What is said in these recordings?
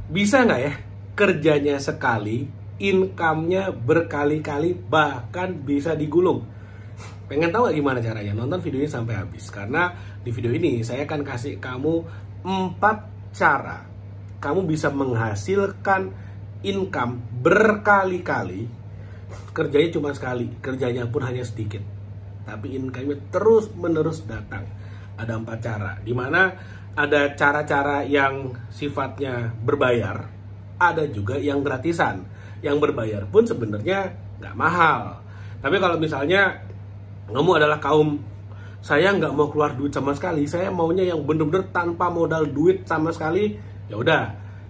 Bisa nggak ya kerjanya sekali, income-nya berkali-kali, bahkan bisa digulung? Pengen tahu nggak gimana caranya? Nonton video ini sampai habis. Karena di video ini saya akan kasih kamu 4 cara kamu bisa menghasilkan income berkali-kali. Kerjanya cuma sekali, kerjanya pun hanya sedikit, tapi income-nya terus-menerus datang. Ada 4 cara, dimana ada cara-cara yang sifatnya berbayar, ada juga yang gratisan. Yang berbayar pun sebenarnya nggak mahal. Tapi kalau misalnya kamu adalah kaum saya nggak mau keluar duit sama sekali, saya maunya yang bener-bener tanpa modal duit sama sekali, ya udah.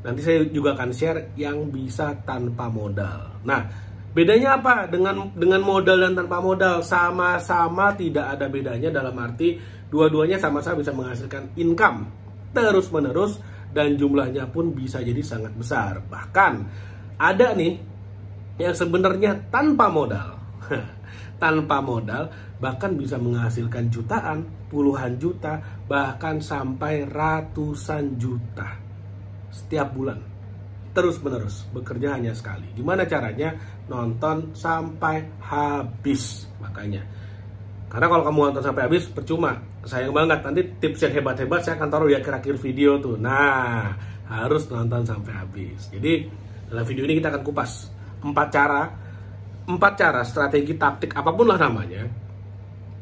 Nanti saya juga akan share yang bisa tanpa modal. Nah, bedanya apa dengan modal dan tanpa modal? Sama-sama tidak ada bedanya, dalam arti dua-duanya sama-sama bisa menghasilkan income terus-menerus dan jumlahnya pun bisa jadi sangat besar. Bahkan ada nih yang sebenarnya tanpa modal. Tanpa modal bahkan bisa menghasilkan jutaan, puluhan juta, bahkan sampai ratusan juta setiap bulan. Terus-menerus, bekerja hanya sekali. Gimana caranya? Nonton sampai habis. Makanya, karena kalau kamu nonton sampai habis, percuma. Sayang banget, nanti tips yang hebat-hebat saya akan taruh di akhir-akhir video tuh. Nah, harus nonton sampai habis. Jadi, dalam video ini kita akan kupas 4 cara, strategi, taktik, apapun lah namanya.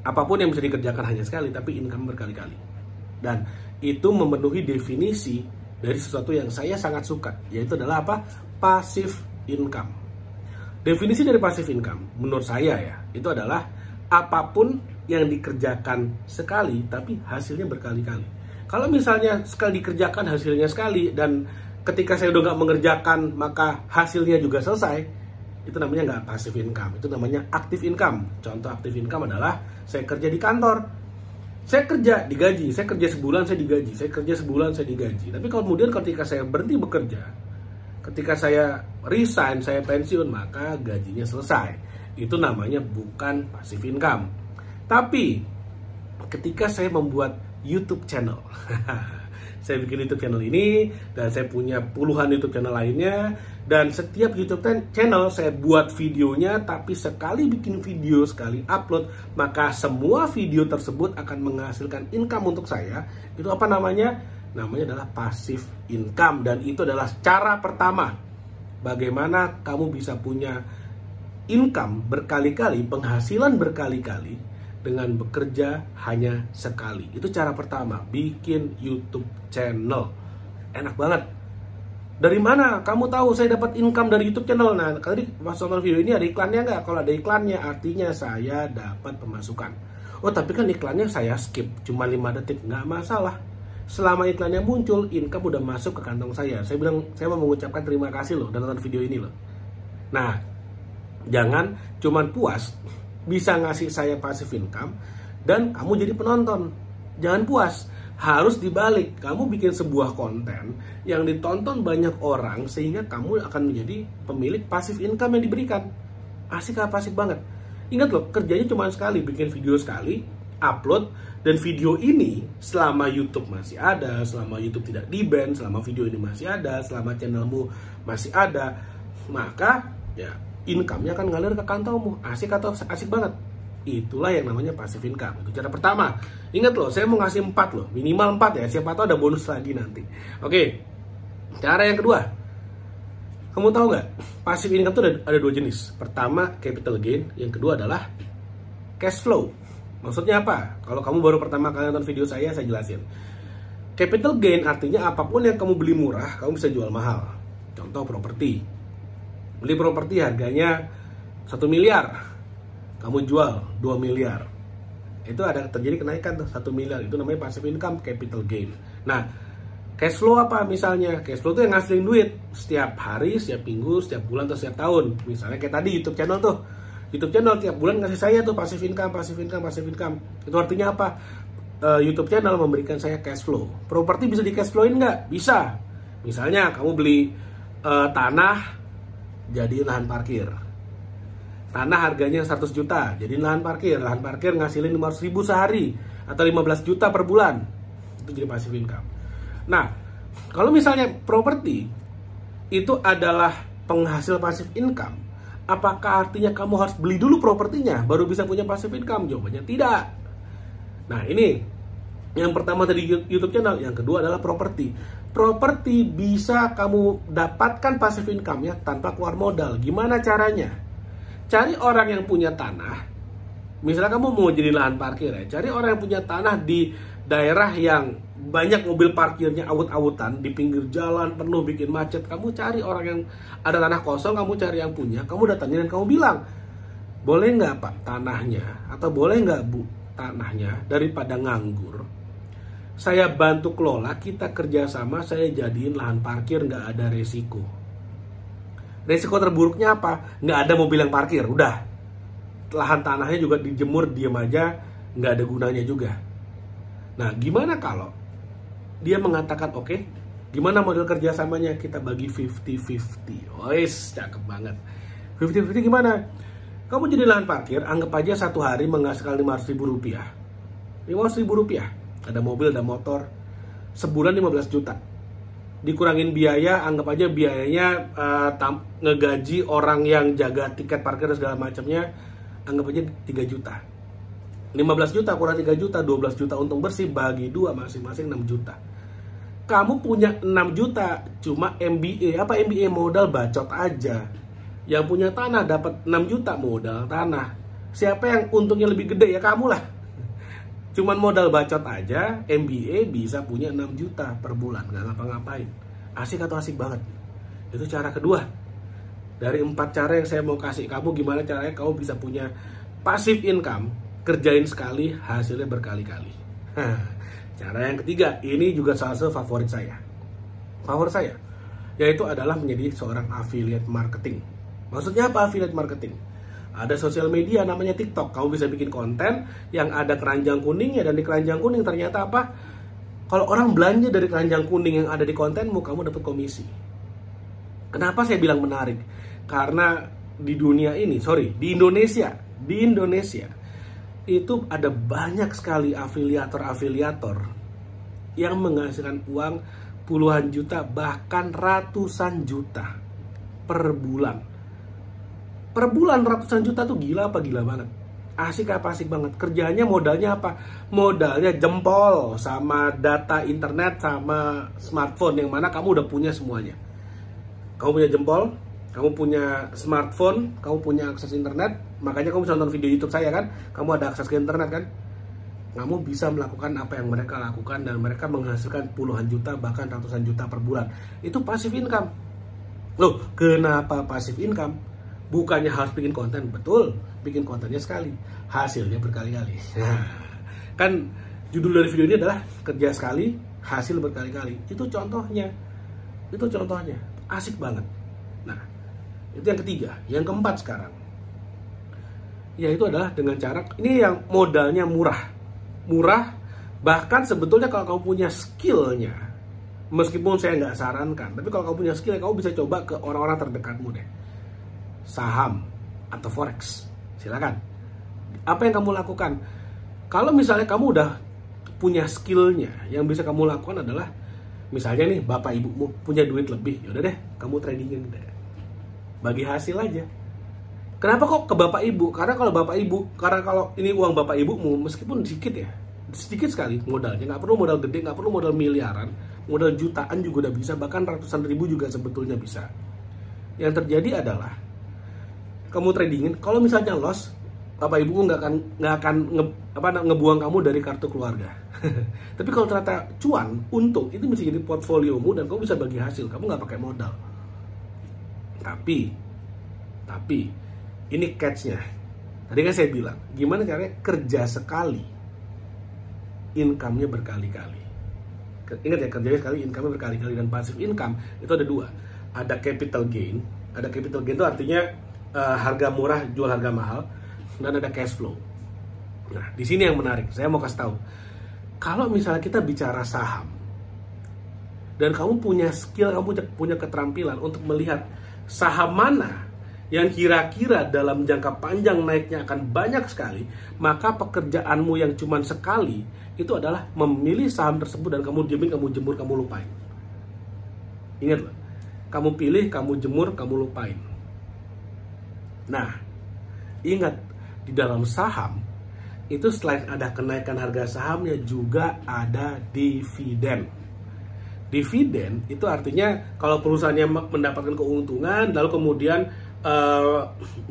Apapun yang bisa dikerjakan hanya sekali, tapi income berkali-kali. Dan itu memenuhi definisi dari sesuatu yang saya sangat suka, yaitu adalah apa? Passive income. Definisi dari passive income, menurut saya ya, itu adalah apapun yang dikerjakan sekali, tapi hasilnya berkali-kali. Kalau misalnya sekali dikerjakan, hasilnya sekali, dan ketika saya udah nggak mengerjakan, maka hasilnya juga selesai, itu namanya nggak passive income, itu namanya active income. Contoh active income adalah saya kerja di kantor, saya kerja digaji, saya kerja sebulan saya digaji, saya kerja sebulan saya digaji. Tapi kemudian ketika saya berhenti bekerja, ketika saya resign, saya pensiun, maka gajinya selesai. Itu namanya bukan passive income. Tapi ketika saya membuat YouTube channel, saya bikin YouTube channel ini, dan saya punya puluhan YouTube channel lainnya, dan setiap YouTube channel saya buat videonya, tapi sekali bikin video, sekali upload, maka semua video tersebut akan menghasilkan income untuk saya. Itu apa namanya? Namanya adalah passive income. Dan itu adalah cara pertama bagaimana kamu bisa punya income berkali-kali, penghasilan berkali-kali dengan bekerja hanya sekali. Itu cara pertama, bikin YouTube channel. Enak banget. Dari mana kamu tahu saya dapat income dari YouTube channel? Nah, kali pas nonton video ini ada iklannya nggak? Kalau ada iklannya, artinya saya dapat pemasukan. Oh, tapi kan iklannya saya skip, cuma 5 detik. Nggak masalah. Selama iklannya muncul, income udah masuk ke kantong saya. Saya bilang, saya mau mengucapkan terima kasih loh, dan nonton video ini loh. Nah, jangan cuman puas bisa ngasih saya passive income dan kamu jadi penonton. Jangan puas, harus dibalik. Kamu bikin sebuah konten yang ditonton banyak orang sehingga kamu akan menjadi pemilik passive income yang diberikan. Asik apa? Asik banget. Ingat loh, kerjanya cuma sekali, bikin video sekali, upload, dan video ini selama YouTube masih ada, selama YouTube tidak di-ban, selama video ini masih ada, selama channelmu masih ada, maka ya income-nya akan ngalir ke kantongmu. Asik atau asik banget? Itulah yang namanya passive income. Itu cara pertama. Ingat loh, saya mau ngasih 4 loh. Minimal 4 ya. Siapa tahu ada bonus lagi nanti. Oke. Cara yang kedua. Kamu tahu nggak? Passive income itu ada 2 jenis. Pertama, capital gain. Yang kedua adalah cash flow. Maksudnya apa? Kalau kamu baru pertama kali nonton video saya jelasin. Capital gain artinya apapun yang kamu beli murah, kamu bisa jual mahal. Contoh properti. Beli properti harganya 1 miliar, kamu jual 2 miliar. Itu ada terjadi kenaikan tuh 1 miliar. Itu namanya passive income, capital gain. Nah, cash flow apa misalnya? Cash flow itu yang ngasilin duit setiap hari, setiap minggu, setiap bulan, atau setiap tahun. Misalnya kayak tadi YouTube channel tuh. YouTube channel tiap bulan ngasih saya tuh passive income, passive income, passive income. Itu artinya apa? YouTube channel memberikan saya cash flow. Properti bisa di cash flowin nggak? Bisa. Misalnya kamu beli tanah jadi lahan parkir. Tanah harganya 100 juta, jadi lahan parkir. Lahan parkir ngasilin 500.000 sehari atau 15 juta per bulan. Itu jadi passive income. Nah, kalau misalnya properti itu adalah penghasil passive income, apakah artinya kamu harus beli dulu propertinya baru bisa punya passive income? Jawabannya tidak. Nah, ini yang pertama tadi YouTube channel, yang kedua adalah properti. Properti bisa kamu dapatkan passive income-nya tanpa keluar modal. Gimana caranya? Cari orang yang punya tanah. Misalnya kamu mau jadi lahan parkir ya, cari orang yang punya tanah di daerah yang banyak mobil parkirnya awut-awutan, di pinggir jalan penuh bikin macet. Kamu cari orang yang ada tanah kosong, kamu cari yang punya, kamu datangin dan kamu bilang, boleh nggak Pak tanahnya, atau boleh nggak Bu tanahnya, daripada nganggur, saya bantu kelola, kita kerjasama, saya jadiin lahan parkir, nggak ada resiko. Resiko terburuknya apa? Nggak ada mobil yang parkir, udah. Lahan tanahnya juga dijemur, diem aja, nggak ada gunanya juga. Nah, gimana kalau dia mengatakan, oke, gimana model kerjasamanya? Kita bagi 50-50. Ois, cakep banget. 50-50 gimana? Kamu jadi lahan parkir, anggap aja satu hari menghasilkan 500.000 rupiah. 500.000 rupiah. Ada mobil, ada motor. Sebulan 15 juta. Dikurangin biaya, anggap aja biayanya ngegaji orang yang jaga tiket parkir dan segala macamnya, anggap aja 3 juta. 15 juta kurang 3 juta, 12 juta untung bersih, bagi 2 masing-masing 6 juta. Kamu punya 6 juta, cuma MBA. Apa MBA? Modal bacot aja. Yang punya tanah dapat 6 juta modal tanah. Siapa yang untungnya lebih gede? Ya kamu lah. Cuman modal bacot aja, MBA bisa punya 6 juta per bulan, nggak ngapa-ngapain. Asik atau asik banget? Itu cara kedua. Dari 4 cara yang saya mau kasih kamu, gimana caranya kamu bisa punya passive income, kerjain sekali, hasilnya berkali-kali. Cara yang ketiga, ini juga salah satu favorit saya. Favorit saya, yaitu adalah menjadi seorang affiliate marketing. Maksudnya apa affiliate marketing? Ada sosial media namanya TikTok. Kamu bisa bikin konten yang ada keranjang kuningnya, dan di keranjang kuning ternyata apa? Kalau orang belanja dari keranjang kuning yang ada di kontenmu, kamu dapat komisi. Kenapa saya bilang menarik? Karena di dunia ini, di Indonesia itu ada banyak sekali afiliator yang menghasilkan uang puluhan juta, bahkan ratusan juta per bulan. Per bulan ratusan juta tuh gila apa gila banget. Asik apa asik banget. Kerjanya modalnya apa? Modalnya jempol sama data internet sama smartphone, yang mana kamu udah punya semuanya. Kamu punya jempol, kamu punya smartphone, kamu punya akses internet. Makanya kamu bisa nonton video YouTube saya kan. Kamu ada akses ke internet kan. Kamu bisa melakukan apa yang mereka lakukan, dan mereka menghasilkan puluhan juta bahkan ratusan juta per bulan. Itu passive income. Loh, kenapa passive income? Bukannya harus bikin konten, betul, bikin kontennya sekali, hasilnya berkali-kali. Kan judul dari video ini adalah kerja sekali, hasil berkali-kali. Itu contohnya, asik banget. Nah, itu yang ketiga. Yang keempat sekarang, yaitu adalah dengan cara, ini yang modalnya murah, bahkan sebetulnya kalau kamu punya skillnya, meskipun saya nggak sarankan, tapi kalau kamu punya skill, kamu bisa coba ke orang-orang terdekatmu deh. Saham atau forex, silakan. Apa yang kamu lakukan? Kalau misalnya kamu udah punya skillnya, yang bisa kamu lakukan adalah, misalnya nih bapak ibumu punya duit lebih, yaudah deh kamu tradingin deh, bagi hasil aja. Kenapa kok ke bapak ibu? Karena kalau ini uang bapak ibumu, meskipun sedikit sekali modalnya, nggak perlu modal gede, nggak perlu modal miliaran, modal jutaan juga udah bisa, bahkan ratusan ribu juga sebetulnya bisa. Yang terjadi adalah kamu tradingin, kalau misalnya loss, bapak ibu nggak akan ngebuang kamu dari kartu keluarga. Tapi kalau ternyata cuan, untung, itu bisa jadi portfoliomu dan kamu bisa bagi hasil, kamu nggak pakai modal. Tapi ini catch-nya. Tadi kan saya bilang, gimana caranya kerja sekali, income-nya berkali-kali. Ingat ya, kerjanya sekali, income-nya berkali-kali. Dan passive income itu ada dua. Ada capital gain. Ada capital gain itu artinya harga murah jual harga mahal, dan ada cash flow. Nah, di sini yang menarik. Saya mau kasih tahu. Kalau misalnya kita bicara saham, dan kamu punya skill, kamu punya keterampilan untuk melihat saham mana yang kira-kira dalam jangka panjang naiknya akan banyak sekali, maka pekerjaanmu yang cuma sekali itu adalah memilih saham tersebut, dan kamu diemin, kamu jemur, kamu lupain. Ingat loh, kamu pilih, kamu jemur, kamu lupain. Nah, ingat, di dalam saham itu selain ada kenaikan harga sahamnya juga ada dividen. Dividen itu artinya kalau perusahaannya mendapatkan keuntungan, lalu kemudian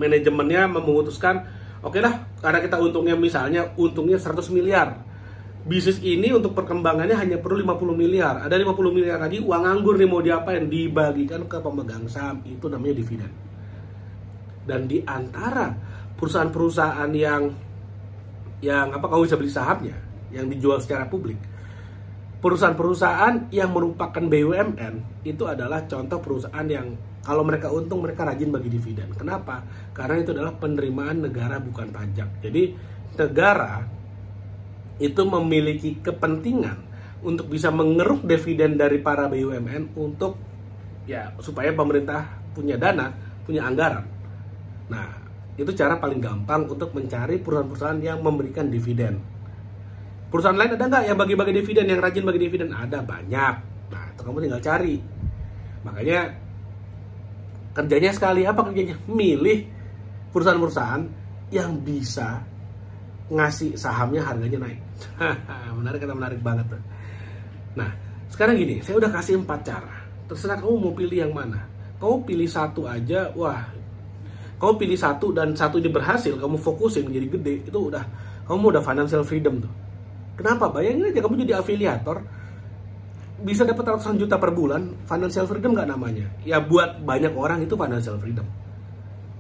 manajemennya memutuskan, oke lah, karena kita untungnya 100 miliar. Bisnis ini untuk perkembangannya hanya perlu 50 miliar. Ada 50 miliar lagi, uang nganggur nih mau diapain? Dibagikan ke pemegang saham. Itu namanya dividen. Dan di antara perusahaan-perusahaan yang kamu bisa beli sahamnya, yang dijual secara publik, perusahaan-perusahaan yang merupakan BUMN itu adalah contoh perusahaan yang kalau mereka untung, mereka rajin bagi dividen. Kenapa? Karena itu adalah penerimaan negara, bukan pajak. Jadi negara itu memiliki kepentingan untuk bisa mengeruk dividen dari para BUMN untuk supaya pemerintah punya dana, punya anggaran. Nah, itu cara paling gampang untuk mencari perusahaan-perusahaan yang memberikan dividen. Perusahaan lain ada nggak yang bagi-bagi dividen, yang rajin bagi dividen? Ada, banyak. Nah, itu kamu tinggal cari. Makanya kerjanya sekali, apa kerjanya? Milih perusahaan-perusahaan yang bisa ngasih sahamnya harganya naik. Menarik banget tuh. Nah, sekarang gini, saya udah kasih 4 cara. Terserah kamu mau pilih yang mana. Kamu pilih satu aja, kamu pilih satu dan satu ini berhasil, kamu fokusin menjadi gede, itu kamu udah financial freedom tuh. Kenapa? Bayangin aja kamu jadi afiliator, bisa dapat ratusan juta per bulan. Financial freedom nggak namanya? Ya buat banyak orang itu financial freedom.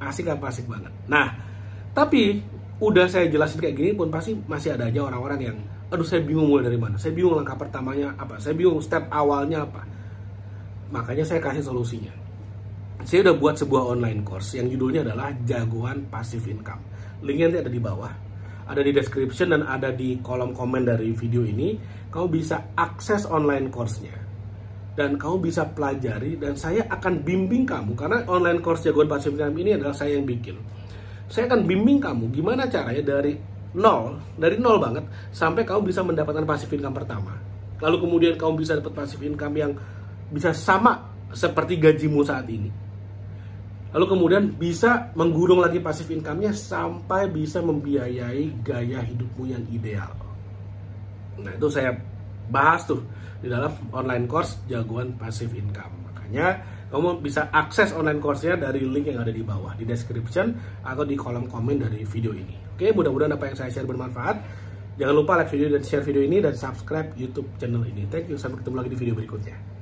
Asik apa asik banget. Nah, tapi udah saya jelasin kayak gini pun pasti masih ada aja orang-orang yang, aduh saya bingung mulai dari mana, saya bingung langkah pertamanya apa, saya bingung step awalnya apa. Makanya saya kasih solusinya. Saya udah buat sebuah online course yang judulnya adalah Jagoan Passive Income. Linknya nanti ada di bawah, ada di description dan ada di kolom komen dari video ini. Kamu bisa akses online course-nya dan kamu bisa pelajari, dan saya akan bimbing kamu, karena online course Jagoan Passive Income ini adalah saya yang bikin. Saya akan bimbing kamu gimana caranya dari nol banget sampai kamu bisa mendapatkan passive income pertama. Lalu kemudian kamu bisa dapat passive income yang bisa sama seperti gajimu saat ini. Lalu kemudian bisa menggulung lagi passive income-nya sampai bisa membiayai gaya hidupmu yang ideal. Nah, itu saya bahas tuh di dalam online course Jagoan Passive Income. Makanya kamu bisa akses online course-nya dari link yang ada di bawah, di description atau di kolom komen dari video ini. Oke, mudah-mudahan apa yang saya share bermanfaat. Jangan lupa like video dan share video ini dan subscribe YouTube channel ini. Thank you, sampai ketemu lagi di video berikutnya.